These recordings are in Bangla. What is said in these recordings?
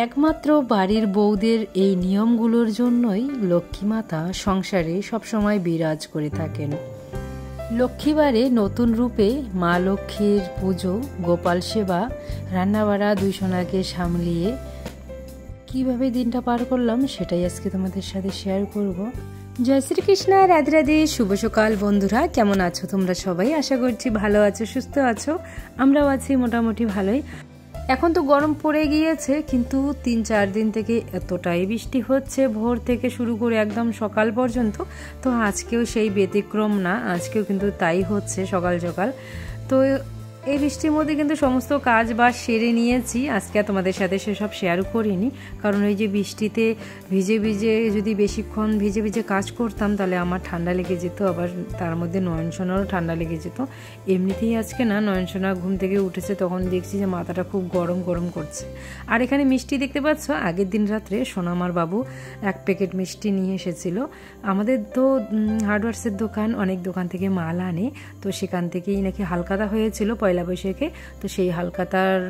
একমাত্র বাড়ির বউদের এই নিয়মগুলোর জন্যই লক্ষ্মী মাতা সংসারে সবসময় বিরাজ করে থাকেন। লক্ষ্মীবারে নতুন রূপে মা লক্ষ্মীর পুজো, গোপাল সেবা, রান্নাবাড়া, দুই সোনাকে সামলিয়ে কিভাবে দিনটা পার করলাম সেটাই আজকে তোমাদের সাথে শেয়ার করব। জয় শ্রীকৃষ্ণ, রাধে রাধে, শুভ সকাল বন্ধুরা। কেমন আছো তোমরা সবাই? আশা করছি ভালো আছো, সুস্থ আছো। আমরাও আছি মোটামুটি ভালোই। এখন তো গরম পড়ে গিয়েছে, কিন্তু 3-4 দিন থেকে এতটাই বৃষ্টি হচ্ছে, ভোর থেকে শুরু করে একদম সকাল পর্যন্ত। তো আজকেও সেই ব্যতিক্রম না, আজকেও কিন্তু তাই হচ্ছে সকাল সকাল। তো এই বৃষ্টির মধ্যে কিন্তু সমস্ত কাজ বাজ সেরে নিয়েছি। আজকে তোমাদের সাথে সেসব শেয়ার করিনি, কারণ ওই যে বৃষ্টিতে ভিজে ভিজে যদি বেশিক্ষণ ভিজে ভিজে কাজ করতাম তাহলে আমার ঠান্ডা লেগে যেত, আবার তার মধ্যে নয়নসোনারও ঠান্ডা লেগে যেত। এমনিতেই আজকে না নয়নসোনা ঘুম থেকে উঠেছে, তখন দেখছি যে মাথাটা খুব গরম গরম করছে। আর এখানে মিষ্টি দেখতে পাচ্ছ, আগের দিন রাত্রে সোনামার বাবু 1 প্যাকেট মিষ্টি নিয়ে এসেছিল। আমাদের তো হার্ডওয়ার্সের দোকান, অনেক দোকান থেকে মাল আনে, তো সেখান থেকেই নাকি হালকাতা হয়েছিল পয়লা বৈশাখে। তো সেই হালকাতার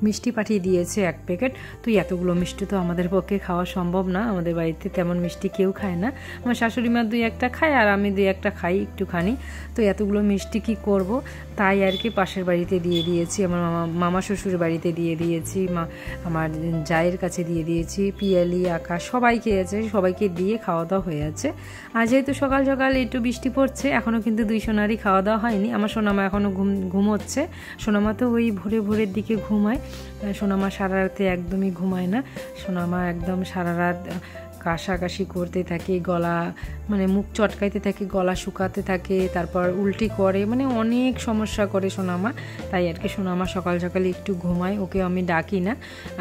মিষ্টি পাঠিয়ে দিয়েছে 1 প্যাকেট। তো এতগুলো মিষ্টি তো আমাদের পক্ষে খাওয়া সম্ভব না, আমাদের বাড়িতে তেমন মিষ্টি কেউ খায় না। আমার শাশুড়ি মা 2-1টা খায়, আর আমি 2-1টা খাই একটুখানি। তো এতগুলো মিষ্টি কি করব, তাই আর কি পাশের বাড়িতে দিয়ে দিয়েছি, আমার মামা শ্বশুর বাড়িতে দিয়ে দিয়েছি, আমার জায়ের কাছে দিয়ে দিয়েছি, পিয়ালি, আকাশ সবাই খেয়েছে, সবাইকে দিয়ে খাওয়া দাওয়া হয়ে আছে। আর যেহেতু সকাল সকাল একটু বৃষ্টি পড়ছে, এখনও কিন্তু 2 সোনারই খাওয়া দাওয়া হয়নি। আমার সোনামা এখনও ঘুমোচ্ছে। সোনামা তো ওই ভোরের দিকে ঘুমায়। সোনামা সারা রাতে একদমই ঘুমায় না। সোনামা একদম সারা রাত কাশাকাশি করতে থাকে, গলা মানে মুখ চটকাইতে থাকে, গলা শুকাতে থাকে, তারপর উল্টি করে, মানে অনেক সমস্যা করে সোনামা। তাই আর কি সোনামা সকাল সকালে একটু ঘুমায়, ওকে আমি ডাকি না।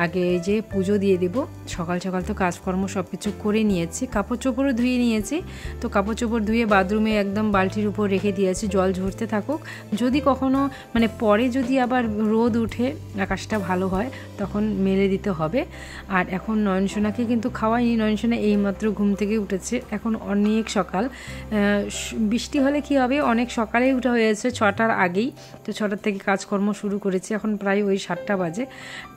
আগে এই যে পুজো দিয়ে দেব, সকাল সকাল তো কাজকর্ম সব কিছু করে নিয়েছি, কাপড় চোপড়ও ধুয়ে নিয়েছি। তো কাপড় চোপড় ধুয়ে বাথরুমে একদম বালতির উপর রেখে দিয়েছি, জল ঝরতে থাকুক। যদি কখনো মানে পরে যদি আবার রোদ উঠে, আকাশটা ভালো হয়, তখন মেলে দিতে হবে। আর এখন নয়নসোনাকে কিন্তু খাওয়াইনি, নয়নসোনা এইমাত্র ঘুম থেকে উঠেছে, এখন অনেক সকাল। বৃষ্টি হলে কি হবে, অনেক সকালেই উঠা হয়েছে, 6টার আগেই। তো 6টার থেকে কাজকর্ম শুরু করেছি, এখন প্রায় ওই 7টা বাজে।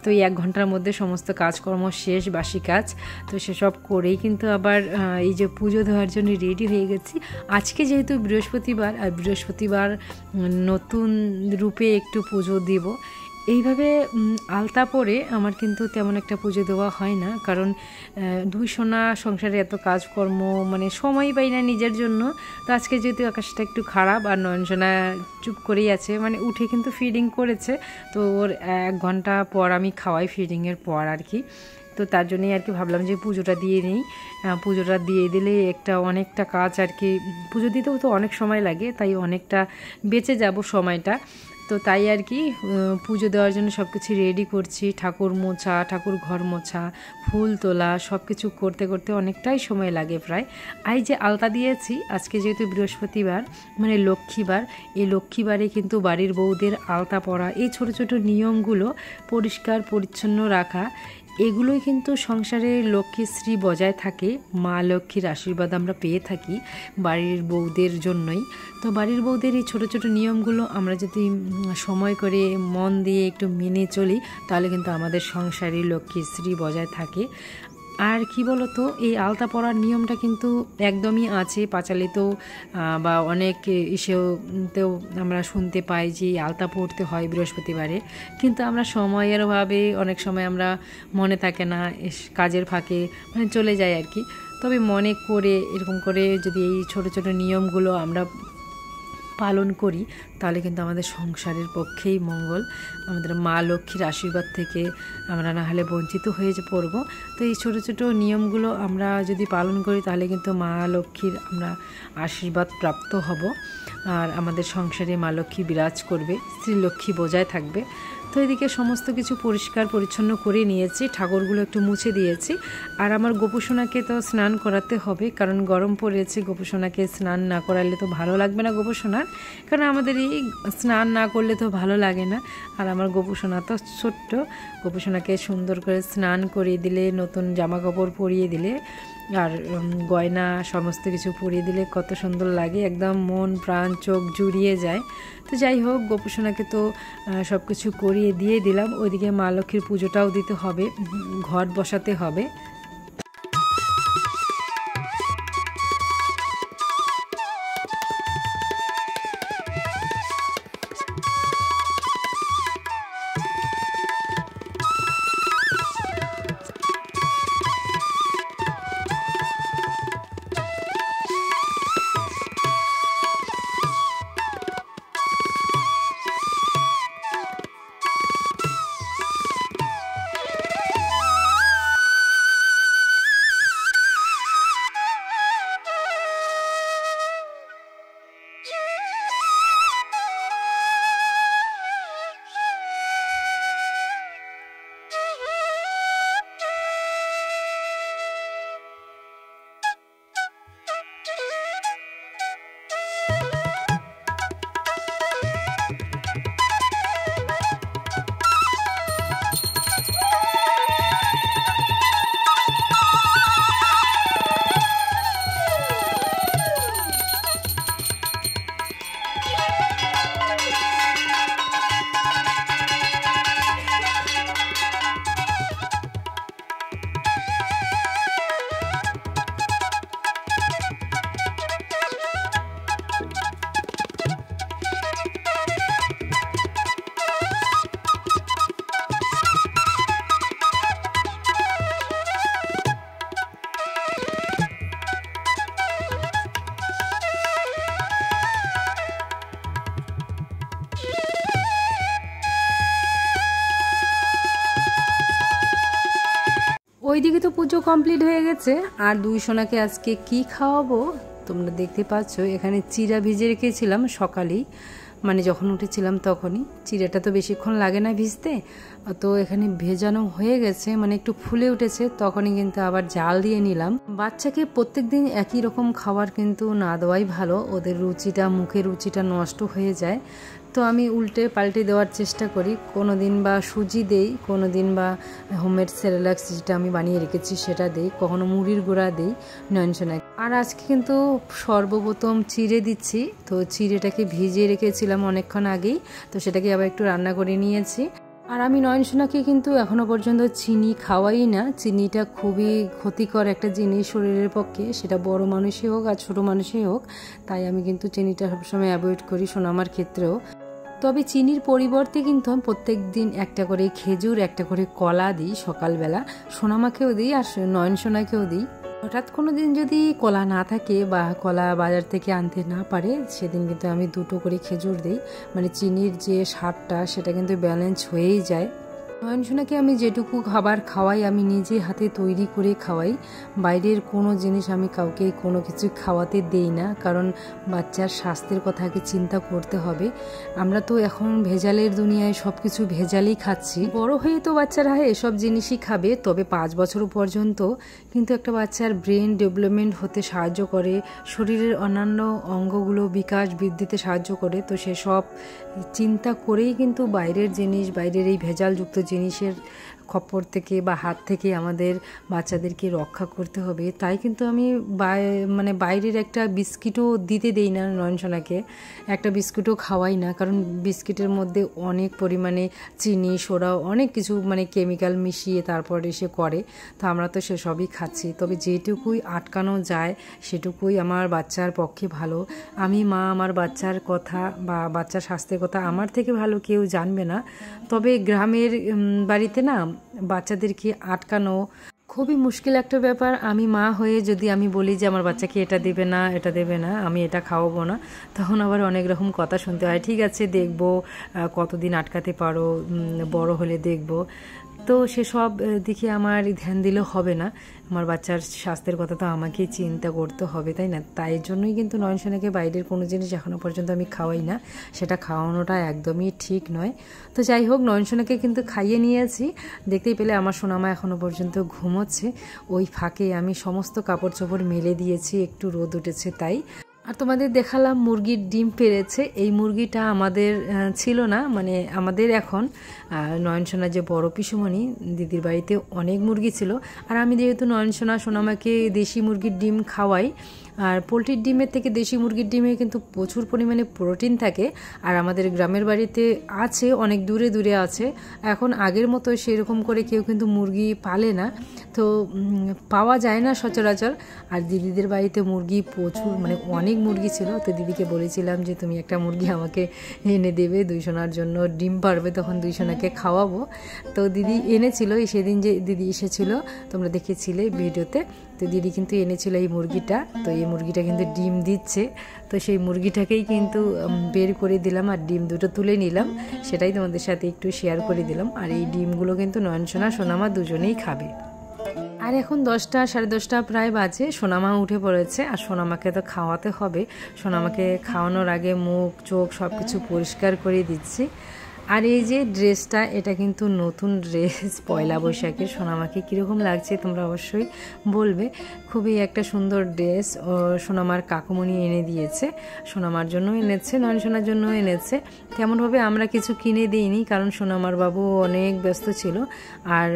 তো এই 1 ঘন্টার মধ্যে সমস্ত কাজকর্ম শেষ, বাসি কাজ। তো সেসব করেই কিন্তু আবার এই যে পুজো দেওয়ার জন্য রেডি হয়ে গেছি। আজকে যেহেতু বৃহস্পতিবার, আর বৃহস্পতিবার নতুন রূপে একটু পুজো দেব। এইভাবে আলতা পরে আমার কিন্তু তেমন একটা পুজো দেওয়া হয় না, কারণ 2 সোনা সংসারে এত কাজকর্ম, মানে সময় পাই না নিজের জন্য। তো আজকে যেহেতু আকাশটা একটু খারাপ, আর নয়নসোনা চুপ করেই আছে, মানে উঠে কিন্তু ফিডিং করেছে। তো ওর 1 ঘন্টা পর আমি খাওয়াই, ফিডিংয়ের পর আর কি। তো তার জন্যই আর কি ভাবলাম যে পুজোটা দিয়ে নিই। পুজোটা দিয়ে দিলে অনেকটা কাজ আর কি, পুজো দিতেও তো অনেক সময় লাগে, তাই অনেকটা বেঁচে যাব সময়টা। তো তাই আর কি পুজো দেওয়ার জন্য সব কিছু রেডি করছি, ঠাকুর মোছা, ঠাকুর ঘর মোছা, ফুল তোলা, সব কিছু করতে করতে অনেকটাই সময় লাগে প্রায়। এই যে আলতা দিয়েছি, আজকে যেহেতু বৃহস্পতিবার মানে লক্ষ্মীবার, এই লক্ষ্মীবারে কিন্তু বাড়ির বউদের আলতা পরা, এই ছোট ছোট নিয়মগুলো, পরিষ্কার পরিচ্ছন্ন রাখা, এগুলোই কিন্তু সংসারে লক্ষ্মীশ্রী বজায় থাকে। মা লক্ষ্মীর আশীর্বাদ আমরা পেয়ে থাকি বাড়ির বউদের জন্যই। তো বাড়ির বউদের এই ছোটো ছোটো নিয়মগুলো আমরা যদি সময় করে মন দিয়ে একটু মেনে চলি, তাহলে কিন্তু আমাদের সংসারে লক্ষ্মীশ্রী বজায় থাকে। আর কি বলতো, এই আলতা পরার নিয়মটা কিন্তু একদমই আছে পাঁচালিতেও, বা অনেক ইসেতেও আমরা শুনতে পাই যে আলতা পড়তে হয় বৃহস্পতিবারে। কিন্তু আমরা সময়ের অভাবে অনেক সময় আমরা মনে থাকে না, কাজের ফাঁকে মানে চলে যায় আর কি। তবে মনে করে এরকম করে যদি এই ছোটো ছোটো নিয়মগুলো আমরা পালন করি, তাহলে কিন্তু আমাদের সংসারের পক্ষেই মঙ্গল। আমাদের মা লক্ষ্মীর আশীর্বাদ থেকে আমরা না হলে বঞ্চিত হয়ে পড়ব। তো এই ছোটো ছোটো নিয়মগুলো আমরা যদি পালন করি, তাহলে কিন্তু মা লক্ষ্মীর আমরা আশীর্বাদ প্রাপ্ত হব, আর আমাদের সংসারে মা লক্ষ্মী বিরাজ করবে, শ্রীলক্ষ্মী বজায় থাকবে। তো এদিকে সমস্ত কিছু পরিষ্কার পরিচ্ছন্ন করে নিয়েছি, ঠাকুরগুলো একটু মুছে দিয়েছি। আর আমার গোপুসোনাকে তো স্নান করাতে হবে, কারণ গরম পড়েছে, গোপুসোনাকে স্নান না করালে তো ভালো লাগবে না গোপুসোনার, কারণ আমাদের এই স্নান না করলে তো ভালো লাগে না। আর আমার গোপুসোনা তো ছোট্ট, গোপুসোনাকে সুন্দর করে স্নান করিয়ে দিলে, নতুন জামা কাপড় পরিয়ে দিলে আর গয়না সমস্ত কিছু পরিয়ে দিলে কত সুন্দর লাগে, একদম মন প্রাণ চোখ জুড়িয়ে যায়। তো যাই হোক, গোপুসোনাকে তো সব কিছু করিয়ে দিয়ে দিলাম। ওইদিকে মা লক্ষ্মীর পুজোটাও দিতে হবে, ঘট বসাতে হবে। ওইদিকে তো পুজো কমপ্লিট হয়ে গেছে। আর দুই সোনাকে আজকে কি খাওয়াবো তোমরা দেখতে পাচ্ছ। এখানে চিড়া ভিজে রেখেছিলাম সকালেই, মানে যখন উঠেছিলাম তখনই। চিড়াটা তো বেশিক্ষণ লাগে না ভিজতে, তো এখানে ভেজানো হয়ে গেছে, মানে একটু ফুলে উঠেছে, তখনই কিন্তু আবার জাল দিয়ে নিলাম। বাচ্চাকে প্রত্যেকদিন একই রকম খাবার কিন্তু না দেওয়াই ভালো, ওদের রুচিটা, মুখের রুচিটা নষ্ট হয়ে যায়। তো আমি উল্টে পাল্টে দেওয়ার চেষ্টা করি। কোনো দিন বা সুজি দেই, কোনো দিন বা হোমমেড সেরেলাক্স যেটা আমি বানিয়ে রেখেছি সেটা দেই, কখনো মুড়ির গুঁড়া দিই নয়নসোনাকে। আর আজকে কিন্তু সর্বপ্রথম চিড়ে দিচ্ছি। তো চিড়েটাকে ভিজিয়ে রেখেছিলাম অনেকক্ষণ আগেই, তো সেটাকে আবার একটু রান্না করে নিয়েছি। আর আমি নয়নসোনাকে কিন্তু এখনো পর্যন্ত চিনি খাওয়াই না। চিনিটা খুবই ক্ষতিকর একটা জিনিস শরীরের পক্ষে, সেটা বড় মানুষই হোক আর ছোট মানুষই হোক। তাই আমি কিন্তু চিনিটা সবসময় অ্যাভয়েড করি, সোনামার ক্ষেত্রেও। তবে চিনির পরিবর্তে কিন্তু আমি প্রত্যেক দিন একটা করে খেজুর, একটা করে কলা দিই সকালবেলা। সোনামাকেও দিই আর নয়নসোনাকেও দিই। হঠাৎ কোনো দিন যদি কলা না থাকে বা কলা বাজার থেকে আনতে না পারে, সেদিন কিন্তু আমি দুটো করে খেজুর দিই। মানে চিনির যে স্বাদটা সেটা কিন্তু ব্যালেন্স হয়েই যায়। নয়নসোনাকে আমি যেটুকু খাবার খাওয়াই আমি নিজে হাতে তৈরি করে খাওয়াই। বাইরের কোনো জিনিস আমি কাউকে কোনো কিছু খাওয়াতে দেই না, কারণ বাচ্চার স্বাস্থ্যের কথা আগে চিন্তা করতে হবে। আমরা তো এখন ভেজালের দুনিয়ায় সব কিছু ভেজালই খাচ্ছি। বড় হয়ে তো বাচ্চারা এসব জিনিসই খাবে, তবে 5 বছর পর্যন্ত কিন্তু একটা বাচ্চার ব্রেন ডেভেলপমেন্ট হতে সাহায্য করে, শরীরের অন্যান্য অঙ্গগুলো বিকাশ বৃদ্ধিতে সাহায্য করে। তো সেসব চিন্তা করেই কিন্তু বাইরের জিনিস, বাইরের এই ভেজালযুক্ত জিনিসের খপ্পর থেকে বা হাত থেকে আমাদের বাচ্চাদেরকে রক্ষা করতে হবে। তাই কিন্তু আমি মানে বাইরের একটা বিস্কিটও দিতে দেই না নয়নসোনাকে, একটা বিস্কুটও খাওয়াই না, কারণ বিস্কিটের মধ্যে অনেক পরিমাণে চিনি, সোডা, অনেক কিছু মানে কেমিক্যাল মিশিয়ে তারপর এসে করে। তো আমরা তো সেসবই খাচ্ছি। তবে যেটুকুই আটকানো যায় সেটুকুই আমার বাচ্চার পক্ষে ভালো। আমি মা, আমার বাচ্চার কথা বা বাচ্চার স্বাস্থ্যের কথা আমার থেকে ভালো কেউ জানবে না। তবে গ্রামের বাড়িতে না বাচ্চাদেরকে আটকানো খুবই মুশকিল একটা ব্যাপার। আমি মা হয়ে যদি আমি বলি যে আমার বাচ্চাকে এটা দেবে না, এটা দেবে না, আমি এটা খাওয়াবো না, তখন আবার অনেক রকম কথা শুনতে হয়। ঠিক আছে, দেখবো কতদিন আটকাতে পারো, বড় হলে দেখবো। তো সেসব দিকে আমার ধ্যান দিলেও হবে না। আমার বাচ্চার স্বাস্থ্যের কথা তো আমাকেই চিন্তা করতে হবে, তাই না? তাই জন্যই কিন্তু নয়নসোনাকে বাইরের কোনো জিনিস এখনও পর্যন্ত আমি খাওয়াই না। সেটা খাওয়ানোটা একদমই ঠিক নয়। তো যাই হোক, নয়নসোনাকে কিন্তু খাইয়ে নিয়েছি। দেখতেই পেলে আমার সোনামা এখনও পর্যন্ত ঘুমোচ্ছে। ওই ফাঁকে আমি সমস্ত কাপড় চোপড় মেলে দিয়েছি, একটু রোদ উঠেছে তাই। আর তোমাদের দেখালাম মুরগির ডিম পেড়েছে। এই মুরগিটা আমাদের ছিল না, মানে আমাদের এখন নয়নসোনা যে বড় পিসুমণি দিদির বাড়িতে অনেক মুরগি ছিল। আর আমি যেহেতু নয়নসোনা সোনামাকে দেশি মুরগির ডিম খাওয়াই, আর পোলট্রির ডিমের থেকে দেশি মুরগির ডিমে কিন্তু প্রচুর পরিমাণে প্রোটিন থাকে। আর আমাদের গ্রামের বাড়িতে আছে, অনেক দূরে দূরে আছে, এখন আগের মতো সেরকম করে কেউ কিন্তু মুরগি পালে না, তো পাওয়া যায় না সচরাচর। আর দিদিদের বাড়িতে মুরগি প্রচুর, মানে অনেক মুরগি ছিল। তো দিদিকে বলেছিলাম যে তুমি একটা মুরগি আমাকে এনে দেবে, 2 সোনার জন্য ডিম পারবে, তখন 2 সোনাকে খাওয়াবো। তো দিদি এনেছিল, সেদিন যে দিদি এসেছিল তোমরা দেখেছিলে ভিডিওতে, তো দিদি কিন্তু এনেছিল এই মুরগিটা। তো এই মুরগিটা কিন্তু ডিম দিচ্ছে, তো সেই মুরগিটাকেই কিন্তু বের করে দিলাম আর ডিম দুটো তুলে নিলাম, সেটাই তোমাদের সাথে একটু শেয়ার করে দিলাম। আর এই ডিমগুলো কিন্তু নয়নসোনা সোনামা দুজনেই খাবে। আর এখন 10টা সাড়ে 10টা প্রায় বাজে, সোনামা উঠে পড়েছে। আর সোনামাকে তো খাওয়াতে হবে, সোনামাকে খাওয়ানোর আগে মুখ চোখ সব কিছু পরিষ্কার করে দিচ্ছি। আর এই যে ড্রেসটা, এটা কিন্তু নতুন ড্রেস, পয়লা বৈশাখের। সোনামাকে কীরকম লাগছে তোমরা অবশ্যই বলবে। খুবই একটা সুন্দর ড্রেস সোনামার কাকুমণি এনে দিয়েছে, সোনামার জন্য এনেছে, নয়নসোনার জন্য এনেছে। তেমনভাবে আমরা কিছু কিনে দিইনি, কারণ সোনামার বাবু অনেক ব্যস্ত ছিল। আর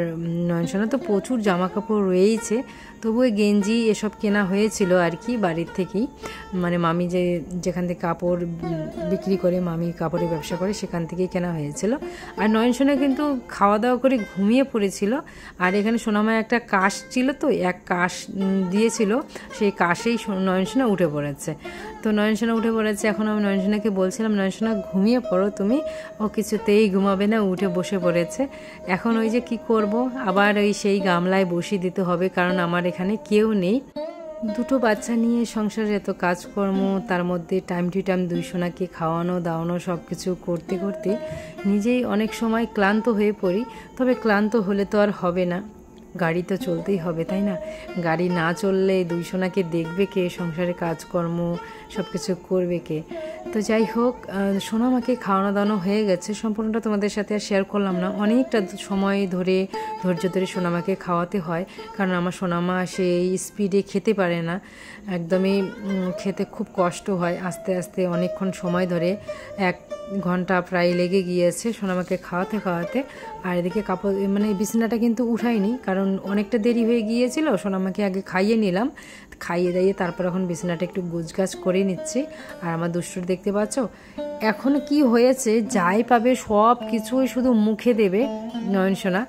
নয়নসোনা তো প্রচুর জামা কাপড় রয়েইছে, তবুও গেঞ্জি এসব কেনা হয়েছিল আর কি বাড়ির থেকেই, মানে মামি যেখান থেকে কাপড় বিক্রি করে, মামি কাপড়ের ব্যবসা করে, সেখান থেকেই কেনা হয়েছিল। আর নয়নসোনা কিন্তু খাওয়া দাওয়া করে ঘুমিয়ে পড়েছিল। আর এখানে সোনামায় একটা কাশ ছিল, তো এক কাশ দিয়েছিল, সেই কাশেই নয়নসোনা উঠে পড়েছে। তো নয়নসোনা উঠে পড়েছে, এখন আমি নয়নসোনাকে বলছিলাম নয়নসোনা ঘুমিয়ে পড়ো তুমি, ও কিছুতেই ঘুমাবে না, উঠে বসে পড়েছে। এখন ওই যে কি করব, আবার ওই সেই গামলায় বসিয়ে দিতে হবে, কারণ আমার এখানে কেউ নেই। 2টো বাচ্চা নিয়ে সংসারে এত কাজকর্ম, তার মধ্যে টাইম টু টাইম 2 সোনাকে খাওয়ানো দাওয়ানো সব কিছু করতে করতে নিজেই অনেক সময় ক্লান্ত হয়ে পড়ি। তবে ক্লান্ত হলে তো আর হবে না, গাড়ি তো চলতেই হবে, তাই না? গাড়ি না চললে 2 সোনাকে দেখবে কে, সংসারে কাজকর্ম সব কিছু করবে কে? তো যাই হোক, সোনামাকে খাওয়ানো দাওয়ানো হয়ে গেছে, সম্পূর্ণটা তোমাদের সাথে আর শেয়ার করলাম না। অনেকটা সময় ধরে ধৈর্য ধরে সোনামাকে খাওয়াতে হয়, কারণ আমার সোনামা সেই স্পিডে খেতে পারে না, একদমই খেতে খুব কষ্ট হয়। আস্তে আস্তে অনেকক্ষণ সময় ধরে 1 ঘন্টা প্রায় লেগে গিয়েছে সোনামাকে খাওয়াতে খাওয়াতে। আর এদিকে কাপড়, মানে বিছানাটা কিন্তু উঠাইনি, কারণ অনেকটা দেরি হয়ে গিয়েছিল। সোনামাকে আগে খাইয়ে নিলাম, খাইয়ে দাইয়ে তারপর এখন বিছানাটা একটু গোছগাছ করে নিচ্ছি। আর আমার দুষ্টুর দেখতে পাচ্ছ, এখন কি হয়েছে, যাই পাবে সব কিছুই শুধু মুখে দেবে নয়নসোনা।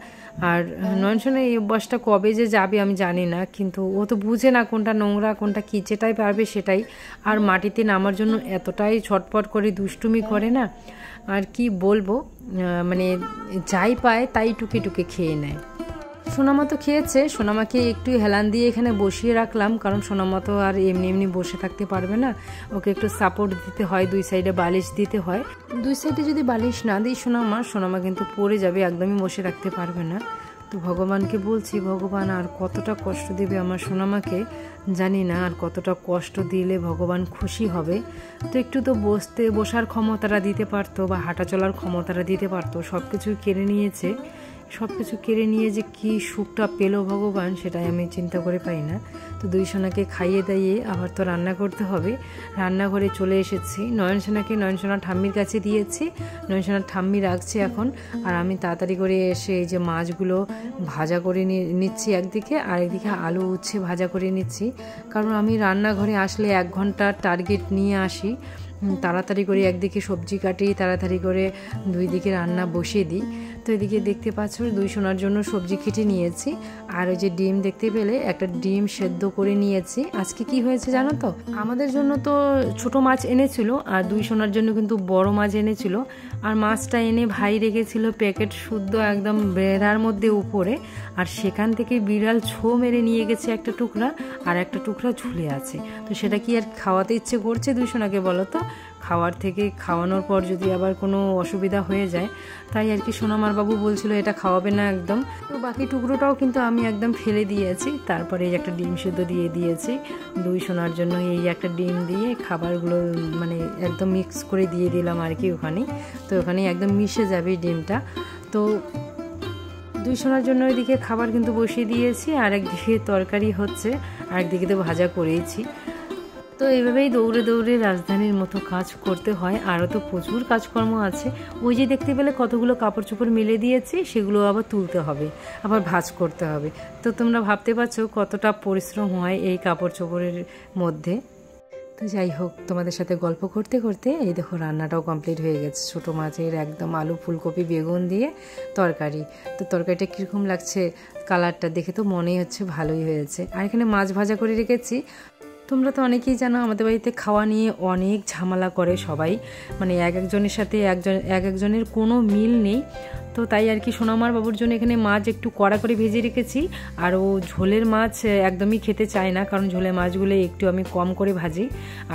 আর নয়নসোনা এই অভ্যাসটা কবে যে যাবে আমি জানি না, কিন্তু ও তো বুঝে না কোনটা নোংরা কোনটা কি, যেটাই পারবে সেটাই। আর মাটিতে নামার জন্য এতটাই ছটপট করে দুষ্টুমি করে না, আর কি বলবো, মানে যাই পায় তাই টুকে টুকে খেয়ে নেয়। সোনামা তো খেয়েছে, সোনামাকে একটু হেলান দিয়ে এখানে বসিয়ে রাখলাম, কারণ সোনামা তো আর এমনি এমনি বসে থাকতে পারবে না, ওকে একটু সাপোর্ট দিতে হয়, 2 সাইডে বালিশ দিতে হয়। 2 সাইডে যদি বালিশ না দিই সোনামা কিন্তু পড়ে যাবে, একদমই বসে রাখতে পারবে না। তো ভগবানকে বলছি, ভগবান আর কতটা কষ্ট দেবে আমার সোনামাকে জানি না, আর কতটা কষ্ট দিলে ভগবান খুশি হবে। তো একটু তো বসার ক্ষমতাটা দিতে পারতো, বা হাঁটা চলার ক্ষমতাটা দিতে পারতো, সব কিছু কেড়ে নিয়েছে। সব কিছু কেড়ে নিয়ে যে কি সুখটা পেলো ভগবান, সেটাই আমি চিন্তা করে পাই না। তো 2 সোনাকে খাইয়ে দাইয়ে আবার তো রান্না করতে হবে, রান্নাঘরে চলে এসেছি। নয়নসোনা ঠাম্মির কাছে দিয়েছি, নয়নসোনা ঠাম্মি রাখছে এখন। আর আমি তাড়াতাড়ি করে এসে এই যে মাছগুলো ভাজা করে নিচ্ছি একদিকে, আর একদিকে আলু উচ্ছে ভাজা করে নিচ্ছি, কারণ আমি রান্নাঘরে আসলে 1 ঘন্টার টার্গেট নিয়ে আসি। তাড়াতাড়ি করে একদিকে সবজি কাটি, তাড়াতাড়ি করে 2 দিকে রান্না বসিয়ে দিই। তো এদিকে দেখতে পাচ্ছ 2 সোনার জন্য সবজি কেটে নিয়েছি, আর ওই যে ডিম দেখতে পেলে একটা ডিম সেদ্ধ করে নিয়েছি। আজকে কি হয়েছে জানো তো, আমাদের জন্য তো ছোট মাছ এনেছিল, আর 2 সোনার জন্য কিন্তু বড় মাছ এনেছিল। আর মাছটা এনে ভাই রেখেছিল প্যাকেট শুদ্ধ একদম বেড়ার মধ্যে উপরে, আর সেখান থেকে বিড়াল ছো মেরে নিয়ে গেছে একটা টুকরা, আর একটা টুকরা ঝুলে আছে। তো সেটা কি আর খাওয়াতে ইচ্ছে করছে 2 সোনাকে বলো তো? খাওয়ানোর পর যদি আবার কোনো অসুবিধা হয়ে যায়, তাই আর কি সোনামার বাবু বলছিল এটা খাওয়াবে না একদম। তো বাকি টুকরোটাও কিন্তু আমি একদম ফেলে দিয়েছি। তারপরে এই একটা ডিম সেদ্ধ দিয়ে দিয়েছি 2 সোনার জন্য, এই একটা ডিম দিয়ে খাবারগুলো মানে একদম মিক্স করে দিয়ে দিলাম আর কি ওখানে। তো ওখানে একদম মিশে যাবে ডিমটা। তো 2 সোনার জন্য ওইদিকে খাবার কিন্তু বসিয়ে দিয়েছি, আর একদিকে তরকারি হচ্ছে, আর একদিকে তো ভাজা করেইছি। তো এইভাবেই দৌড়ে দৌড়ে রাজধানীর মতো কাজ করতে হয়। আরও তো প্রচুর কাজকর্ম আছে। ওই যে দেখতে পেলে কতগুলো কাপড় চোপড় মেলে দিয়েছি, সেগুলো আবার তুলতে হবে, আবার ভাঁজ করতে হবে। তো তোমরা ভাবতে পারছো কতটা পরিশ্রম হয় এই কাপড় চোপড়ের মধ্যে। তো যাই হোক, তোমাদের সাথে গল্প করতে করতে এই দেখো রান্নাটাও কমপ্লিট হয়ে গেছে। ছোটো মাছের একদম আলু ফুলকপি বেগুন দিয়ে তরকারি। তো তরকারিটা কীরকম লাগছে, কালারটা দেখে তো মনেই হচ্ছে ভালোই হয়েছে। আর এখানে মাছ ভাজা করে রেখেছি। তোমরা তো অনেকেই জানো আমাদের বাড়িতে খাওয়া নিয়ে অনেক ঝামেলা করে সবাই, মানে একজনের সাথে একজনের কোনো মিল নেই। তো তাই আর কি সোনামার বাবুর জন্য এখানে মাছ একটু কড়া করে ভেজে রেখেছি। আর ও ঝোলের মাছ একদমই খেতে চায় না, কারণ ঝোলের মাছগুলো একটু আমি কম করে ভাজি।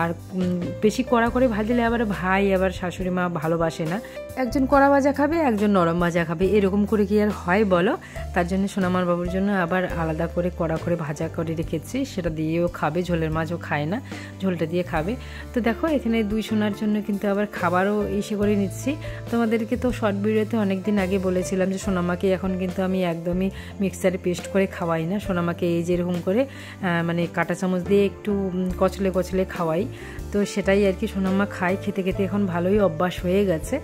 আর বেশি কড়া করে ভাজলে আবার ভাই আবার শাশুড়ি মা ভালোবাসে না। একজন কড়া ভাজা খাবে, একজন নরম ভাজা খাবে, এরকম করে কি আর হয় বলো? তার জন্য সোনামার বাবুর জন্য আবার আলাদা করে কড়া করে ভাজা করে রেখেছি, সেটা দিয়েও খাবে। ঝোলের মাছও খায় না, ঝোলটা দিয়ে খাবে। তো দেখো এখানে দুই সোনার জন্য কিন্তু আবার খাবারও এসে করে নিচ্ছি। তোমাদেরকে তো শর্ট ভিডিওতে অনেকদিন আগে বলেছিলাম যে সোনামাকে এখন কিন্তু আমি একদমই মিক্সারে পেস্ট করে খাওয়াই না। সোনামাকে এই যেরকম করে মানে কাঁটা চামচ দিয়ে একটু কচলে কচলে খাওয়াই। তো সেটাই আর কি সোনামা খায়, খেতে খেতে এখন ভালোই অভ্যাস হয়ে গেছে।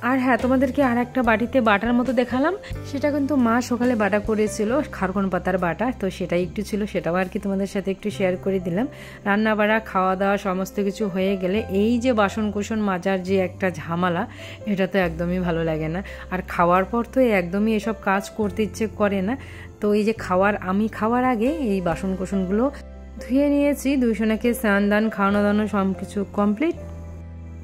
আর হ্যাঁ, তোমাদেরকে আর একটা বাটিতে বাটার মতো দেখালাম, সেটা কিন্তু মা সকালে বাটা করেছিল, খারকন পাতার বাটা। তো সেটাই একটু ছিল, সেটাও আর কি তোমাদের সাথে একটু শেয়ার করে দিলাম। রান্না বাড়া খাওয়া দাওয়া সমস্ত কিছু হয়ে গেলে এই যে বাসন কোসন মাজার যে একটা ঝামেলা, এটা তো একদমই ভালো লাগে না। আর খাওয়ার পর তো একদমই এসব কাজ করতে ইচ্ছে করে না। তো এই যে আমি খাওয়ার আগে এই বাসন কোসনগুলো ধুয়ে নিয়েছি। দুইজনকে স্নান দান খাওয়ানো দাওয়ানো সব কিছু কমপ্লিট।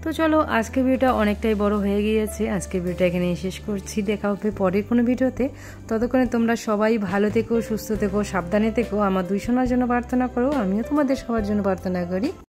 তো চলো, আজকে ভিডিওটা অনেকটাই বড় হয়ে গিয়েছে, আজকে ভিডিওটা এখানে শেষ করছি। দেখা হবে পরের কোনো ভিডিওতে। ততক্ষণে তোমরা সবাই ভালো থেকো, সুস্থ থেকো, সাবধানে থেকো। আমার দুই সোনার জন্য প্রার্থনা করো, আমিও তোমাদের সবার জন্য প্রার্থনা করি।